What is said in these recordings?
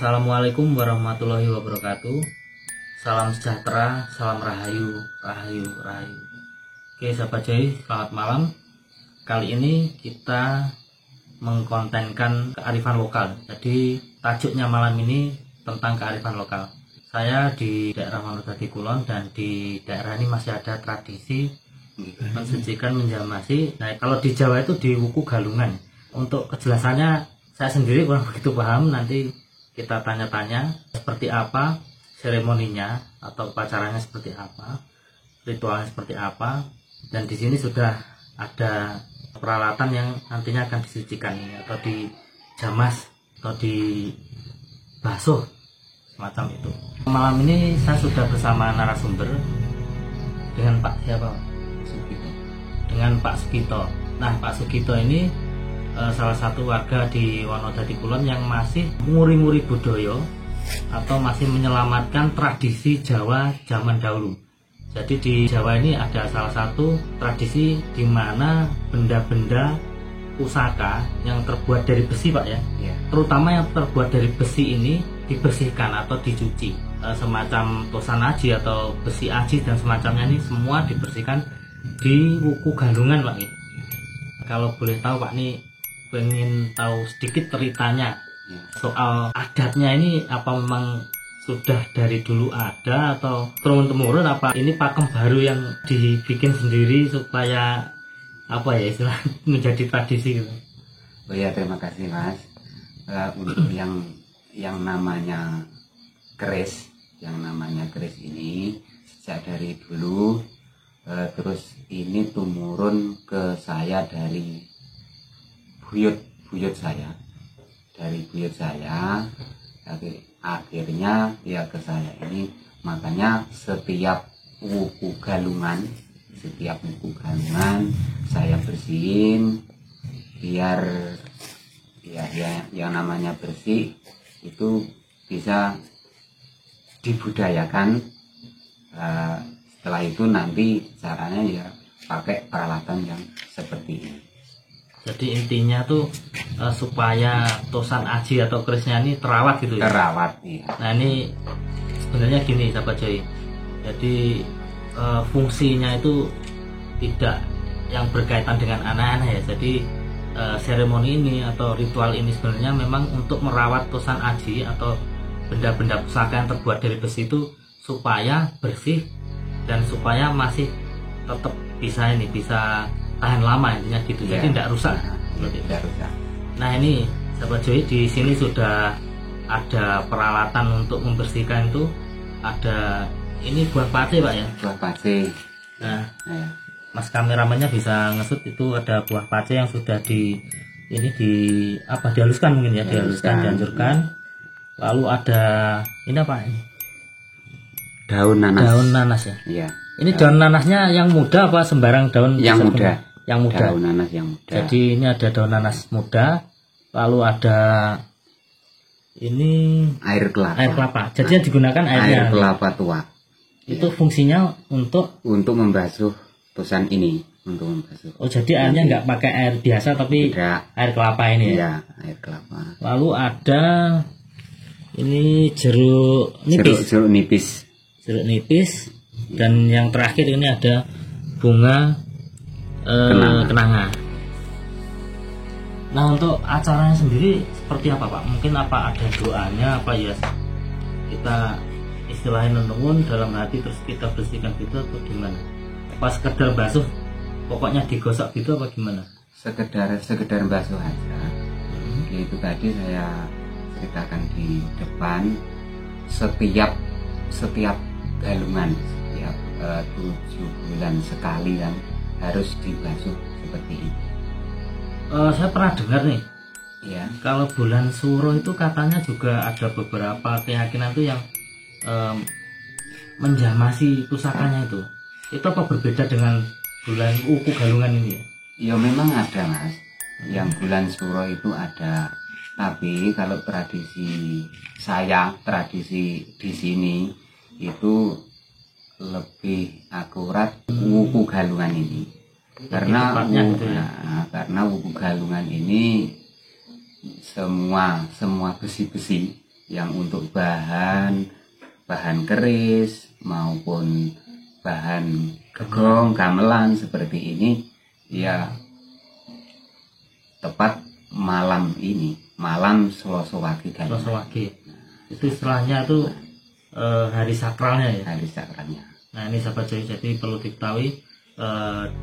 Assalamualaikum warahmatullahi wabarakatuh. Salam sejahtera, salam rahayu, rahayu, rahayu. Oke sahabat Joy, selamat malam. Kali ini kita mengkontenkan kearifan lokal. Jadi tajuknya malam ini tentang kearifan lokal. Saya di daerah Wonodadi Kulon, dan di daerah ini masih ada tradisi mensucikan menjamasi. Nah, kalau di Jawa itu di Wuku Galungan. Untuk kejelasannya saya sendiri kurang begitu paham. Nanti kita tanya-tanya seperti apa seremoninya atau upacaranya, seperti apa ritualnya, seperti apa. Dan di sini sudah ada peralatan yang nantinya akan disucikan atau dijamas atau dibasuh semacam itu. Malam ini saya sudah bersama narasumber dengan Pak siapa? Sugito. Dengan Pak Sugito. Nah, Pak Sugito ini salah satu warga di Wonodadi Kulon yang masih nguri-nguri budaya atau masih menyelamatkan tradisi Jawa zaman dahulu. Jadi di Jawa ini ada salah satu tradisi di mana benda-benda pusaka yang terbuat dari besi, Pak ya. Terutama yang terbuat dari besi ini dibersihkan atau dicuci. Semacam tosan aji atau besi aji dan semacamnya ini semua dibersihkan di Wuku Galungan, Pak ya. Kalau boleh tahu Pak, nih pengen tahu sedikit ceritanya soal adatnya ini, apa memang sudah dari dulu ada atau turun temurun, apa ini pakem baru yang dibikin sendiri supaya apa ya istilah menjadi tradisi gitu. Oh ya, terima kasih Mas. Untuk yang namanya keris, ini sejak dari dulu, terus ini tumurun ke saya dari buyut saya, akhirnya ya ke saya ini. Makanya setiap wuku galungan saya bersihin biar ya yang namanya bersih itu bisa dibudayakan. Setelah itu nanti caranya ya pakai peralatan yang seperti ini. Jadi intinya tuh supaya tosan aji atau kerisnya ini terawat gitu ya? Terawat, iya. Nah ini sebenarnya gini sahabat Joy. Jadi fungsinya itu tidak yang berkaitan dengan anak-anak ya. Jadi seremoni ini atau ritual ini sebenarnya memang untuk merawat tosan aji atau benda-benda pusaka yang terbuat dari besi itu supaya bersih dan supaya masih tetap bisa tahan lama, intinya gitu. Jadi tidak rusak. Tidak rusak. Nah ini sahabat Joy, di sini sudah ada peralatan untuk membersihkan itu. Ada ini buah pace Pak ya? Buah pace. Nah, Mas kameramannya bisa ngesut, itu ada buah pace yang sudah dihaluskan mungkin ya, dihancurkan. Lalu ada ini apa ini? Daun nanas ya? Iya. Ini daun nanasnya yang muda apa sembarang daun? Yang muda. Yang muda. Daun nanas yang muda. Jadi ini ada daun nanas muda, lalu ada ini air kelapa. Jadi yang digunakan air kelapa tua. Itu fungsinya untuk membasuh tosan ini, Oh, jadi airnya nggak pakai air biasa tapi air kelapa ini ya? Iya, air kelapa. Lalu ada ini jeruk nipis. Jeruk nipis. Dan yang terakhir ini ada bunga kenanga. Nah, untuk acaranya sendiri seperti apa Pak? Mungkin apa ada doanya, apa ya kita istilahnya nenun dalam hati terus kita bersihkan gitu atau gimana? Apa sekedar basuh, pokoknya digosok gitu apa gimana? Sekedar basuh aja. Itu tadi saya ceritakan di depan, setiap galungan 7 bulan sekali kan harus dibasuh seperti ini. Saya pernah dengar nih, ya, kalau bulan Suro itu katanya juga ada beberapa keyakinan tuh yang menjamasi pusakanya itu apa berbeda dengan bulan Wuku Galungan ini? Ya memang ada Mas, yang bulan Suro itu ada, tapi kalau tradisi di sini itu lebih akurat Wuku Galungan ini, karena Wuku Galungan ini semua besi-besi yang untuk bahan keris maupun bahan gegong, gamelan seperti ini ya tepat malam ini, malam Selasa Wage. Selasa Wage. Itu istilahnya itu hari sakralnya ya. Hari sakralnya. Nah ini sahabat Joy, jadi perlu diketahui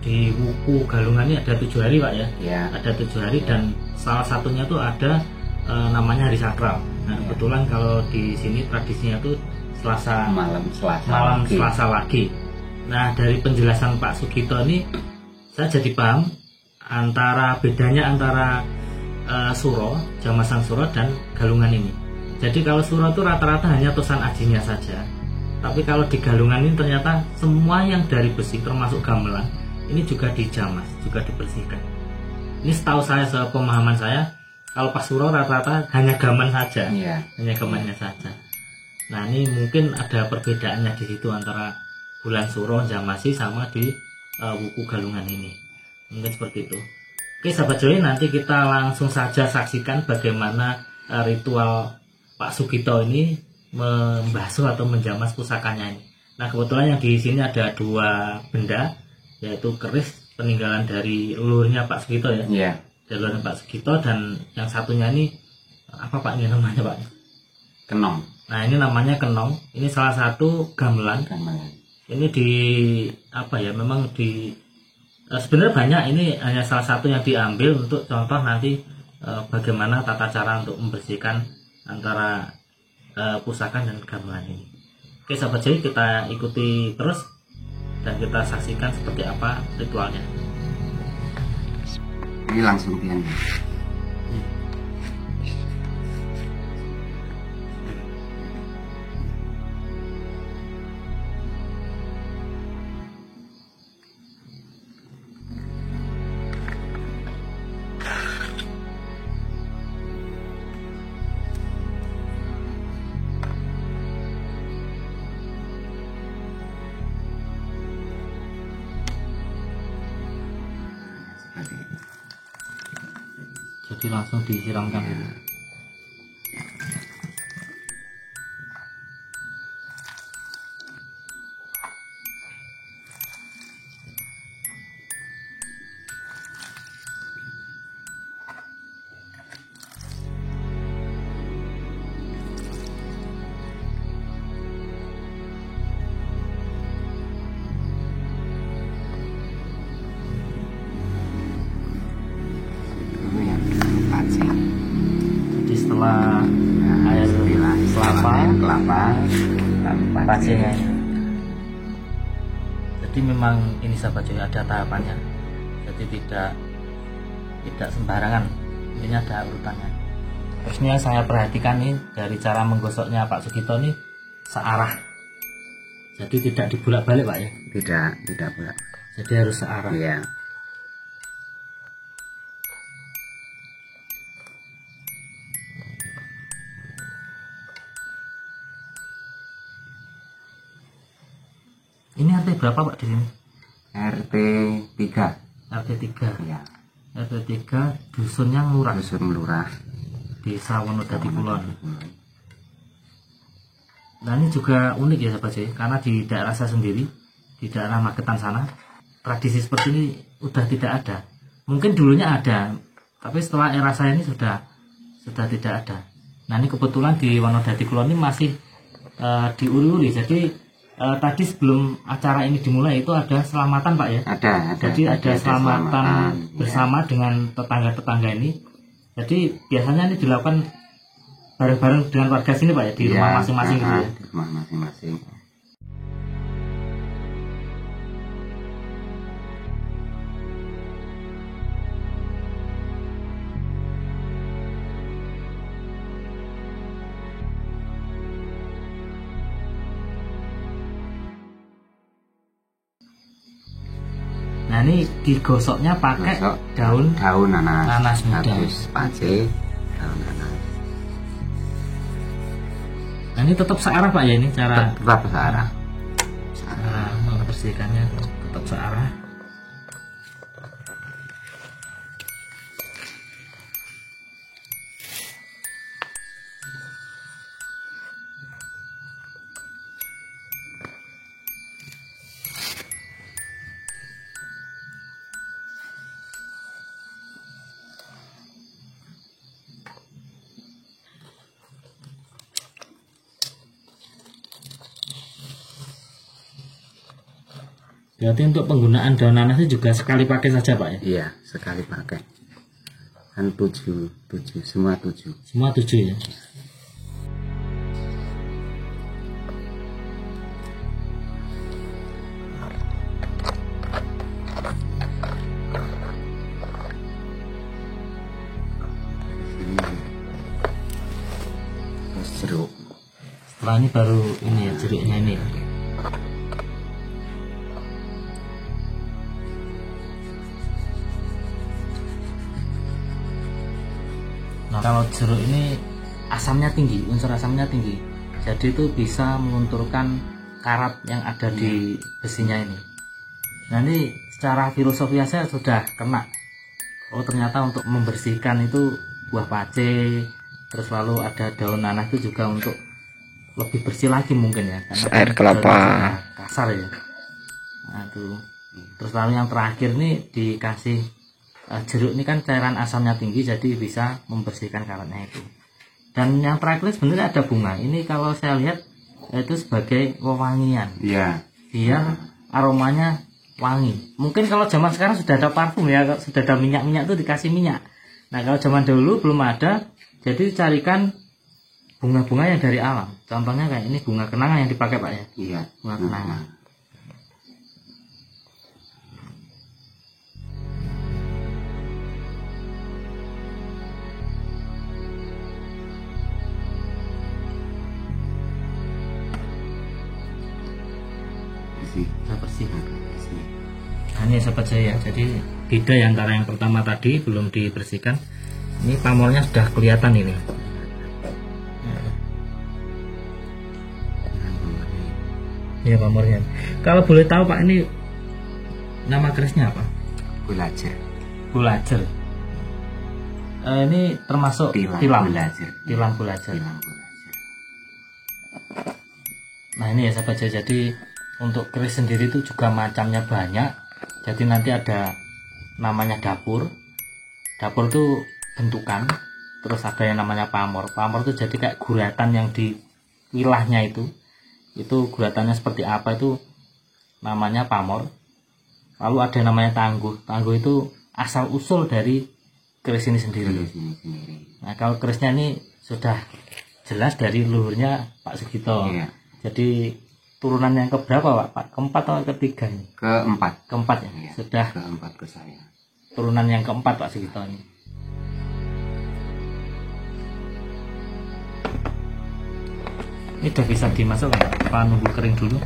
di Wuku Galungan ini ada 7 hari Pak ya. Ya. Ada 7 hari dan salah satunya tuh ada namanya hari sakral. Nah kebetulan kalau di sini tradisinya tuh malam Selasa Wage. Nah dari penjelasan Pak Sugito ini saya jadi paham bedanya antara suro, Jamasang Suro dan Galungan ini. Jadi kalau suro itu rata-rata hanya tosan ajinya saja. Tapi kalau di Galungan ini ternyata semua yang dari besi termasuk gamelan ini juga dijamas, juga dibersihkan. Ini setahu saya, sepemahaman saya, kalau pas suro rata-rata hanya gaman saja, hanya gamannya saja. Nah ini mungkin ada perbedaannya di situ antara bulan suro jamasi sama di Wuku Galungan ini. Mungkin seperti itu. Oke sahabat Joy, nanti kita langsung saja saksikan bagaimana ritual Pak Sugito ini membasuh atau menjamas pusakanya ini. Nah kebetulan yang di sini ada 2 benda, yaitu keris peninggalan dari leluhurnya Pak Sugito ya. Iya. Dari leluhurnya Pak Sugito, dan yang satunya ini apa Pak ini namanya Pak? Kenong. Nah ini namanya kenong. Ini salah satu gamelan. Ini memang sebenarnya banyak, ini hanya salah satu yang diambil untuk contoh nanti bagaimana tata cara untuk membersihkan antara pusaka dan gamelan ini. Oke sahabat Joy, kita ikuti terus dan kita saksikan seperti apa ritualnya. Ini langsung diambil. Jadi langsung disiramkan dulu. Jadi setelah air kelapa pacenya. Jadi memang ini sahabat Joy ada tahapannya. Jadi tidak sembarangan. Ini ada urutannya. Terusnya saya perhatikan nih dari cara menggosoknya Pak Sugito nih searah. Jadi tidak dibulak-balik Pak ya? Tidak bolak. Jadi harus searah. Iya. Ini RT berapa Pak di sini? RT 3. RT 3. Iya. RT 3 dusunnya Lurah. Dusun Lurah. Desa Wonodadi Kulon. Nah ini juga unik ya sahabat Joy, karena di daerah saya sendiri, di daerah Magetan sana, tradisi seperti ini udah tidak ada. Mungkin dulunya ada, tapi setelah era saya ini sudah tidak ada. Nah ini kebetulan di Wonodadi Kulon ini masih diuri-uri. Jadi tadi sebelum acara ini dimulai itu ada selamatan Pak ya? Ada. Jadi ada selamatan bersama dengan tetangga-tetangga ini. Jadi biasanya ini dilakukan bareng-bareng dengan warga sini Pak ya, di rumah masing-masing gitu ya? Di rumah masing-masing. Nah ini digosoknya pakai daun nanas muda. Habis pace, daun nanas. Nah ini tetap searah Pak ya, ini cara tetap searah. Membersihkannya tetap searah. Berarti untuk penggunaan daun nanasnya juga sekali pakai saja Pak ya? Iya, sekali pakai. Kan 7, semua 7. Semua 7 ya? Terus jeruk. Setelah ini baru ini ya, jeruknya ini ya. Nah kalau jeruk ini asamnya tinggi, unsur asamnya tinggi, jadi itu bisa melunturkan karat yang ada di besinya ini. Nah ini secara filosofi saya sudah kena. Oh ternyata untuk membersihkan itu buah pace, terus lalu ada daun nanas itu juga untuk lebih bersih lagi mungkin ya, karena air kelapa kasar ya. Nah itu. Terus lalu yang terakhir nih dikasih jeruk ini kan cairan asamnya tinggi, jadi bisa membersihkan karatnya itu. Dan yang terakhir sebenarnya ada bunga. Ini kalau saya lihat itu sebagai wewangian. Iya. Biar aromanya wangi. Mungkin kalau zaman sekarang sudah ada parfum ya, sudah ada minyak-minyak itu dikasih minyak. Nah kalau zaman dulu belum ada, jadi carikan bunga-bunga yang dari alam. Contohnya kayak ini bunga kenanga yang dipakai Pak ya. Iya. Bunga kenanga. Sudah bersih. Nah ini sahabat saya, jadi beda ya antara yang pertama tadi belum dibersihkan. Ini pamornya sudah kelihatan ini. Ya pamornya. Kalau boleh tahu Pak, ini nama kerisnya apa? Bulajar. Bulajar. Ini termasuk tilam bulajar. Tilam bulajar. Tilam bulajar. Nah ini ya sahabat saya, jadi untuk keris sendiri itu juga macamnya banyak. Jadi nanti ada namanya dapur. Dapur itu bentukan. Terus ada yang namanya pamor. Pamor itu jadi kayak guratan yang di wilahnya itu guratannya seperti apa, itu namanya pamor. Lalu ada yang namanya tangguh. Tangguh itu asal usul dari keris ini sendiri. Nah kalau kerisnya ini sudah jelas dari leluhurnya Pak Sugito. Iya. Jadi turunan yang keberapa Pak? Keempat atau ketiga ini? Keempat ya. Iya, sudah keempat ke saya. Turunan yang keempat Pak Sugito ini. Ini udah bisa dimasukkan Pak? Nunggu kering dulu.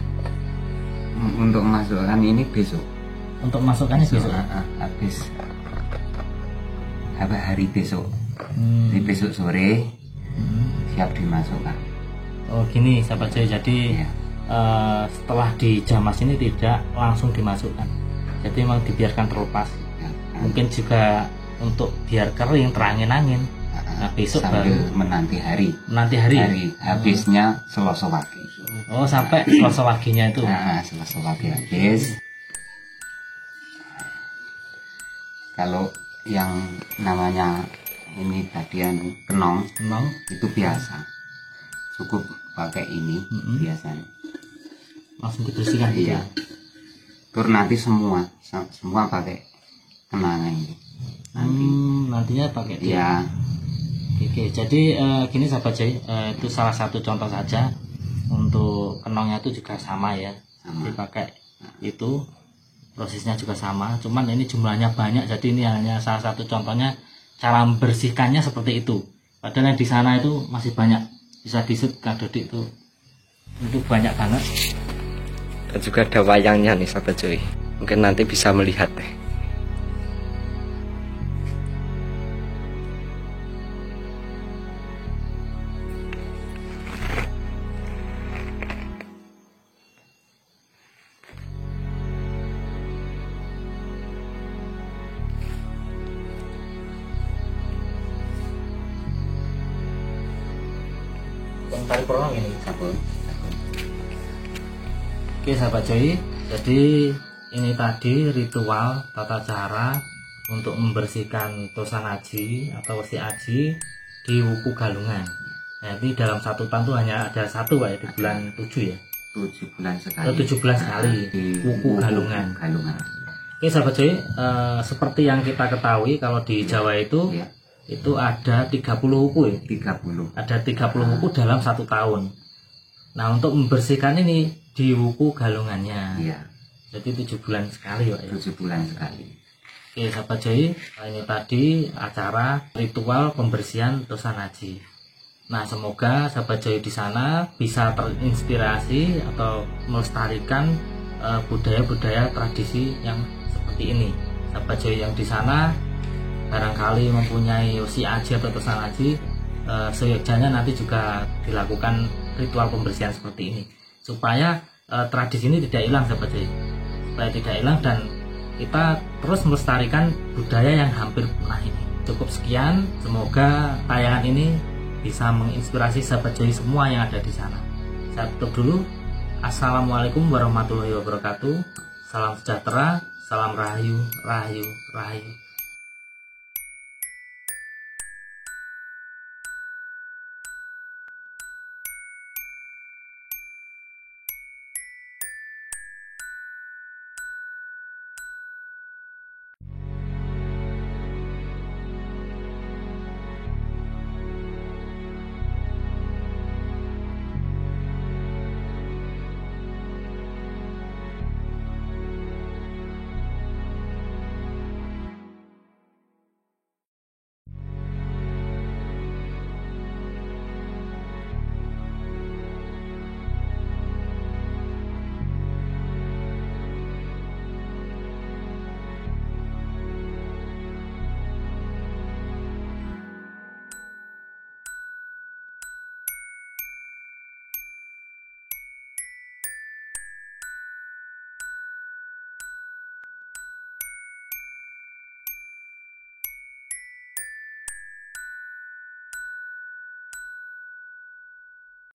Untuk masukkan ini besok. Untuk masukkannya besok. Habis hari besok. Di besok sore siap dimasukkan. Oh gini sahabat saya, jadi Iya. Setelah dijamas ini tidak langsung dimasukkan, jadi memang dibiarkan terlepas. Ya, Mungkin juga untuk biar kering, terangin-angin. Nah besok sambil baru menanti hari. Habisnya Selasa pagi. Oh sampai Selasa paginya itu. Selasa pagi habis. Kalau yang namanya ini tadian kenong itu biasa, cukup pakai ini biasanya. Langsung dibersihkan. Iya. Tur nanti semua pakai kenanga ini. Nantinya pakai dia. Iya. Oke, jadi gini sahabat Jai, itu salah satu contoh saja. Untuk kenongnya itu juga sama ya, dipakai itu prosesnya juga sama, cuman ini jumlahnya banyak, jadi ini hanya salah satu contohnya cara membersihkannya seperti itu. Padahal yang di sana itu masih banyak, bisa disut Kak Dodi itu banyak banget. dan juga ada wayangnya nih sahabat Joy, mungkin nanti bisa melihat deh. Tarik prolong ini. Sabun. Oke sahabat Joy, jadi ini tadi ritual tata cara untuk membersihkan tosan aji atau wesi aji di Wuku Galungan. Nah, ini dalam satu tahun tuh hanya ada satu Pak ya, di bulan 7 ya. 7 bulan sekali. 7 bulan sekali Di wuku galungan. Oke sahabat Joy, seperti yang kita ketahui kalau di Jawa itu Ya, itu ada 30 wuku ya. 30. Ada 30 wuku dalam 1 tahun. Nah untuk membersihkan ini di wuku galungannya. Iya, Jadi 7 bulan sekali ya. 7 bulan sekali. Oke sahabat Joy, ini tadi acara ritual pembersihan dosa najis. Nah semoga sahabat Joy di sana bisa terinspirasi atau melestarikan budaya-budaya tradisi yang seperti ini. Sahabat Joy yang di sana barangkali mempunyai usi aji atau dosa najis, seyogyanya nanti juga dilakukan ritual pembersihan seperti ini supaya tradisi ini tidak hilang sahabat Joy, supaya tidak hilang dan kita terus melestarikan budaya yang hampir punah ini. Cukup sekian, semoga tayangan ini bisa menginspirasi sahabat Joy semua yang ada di sana. Saya tutup dulu. Assalamualaikum warahmatullahi wabarakatuh. Salam sejahtera, salam rahayu, rahayu, rahayu.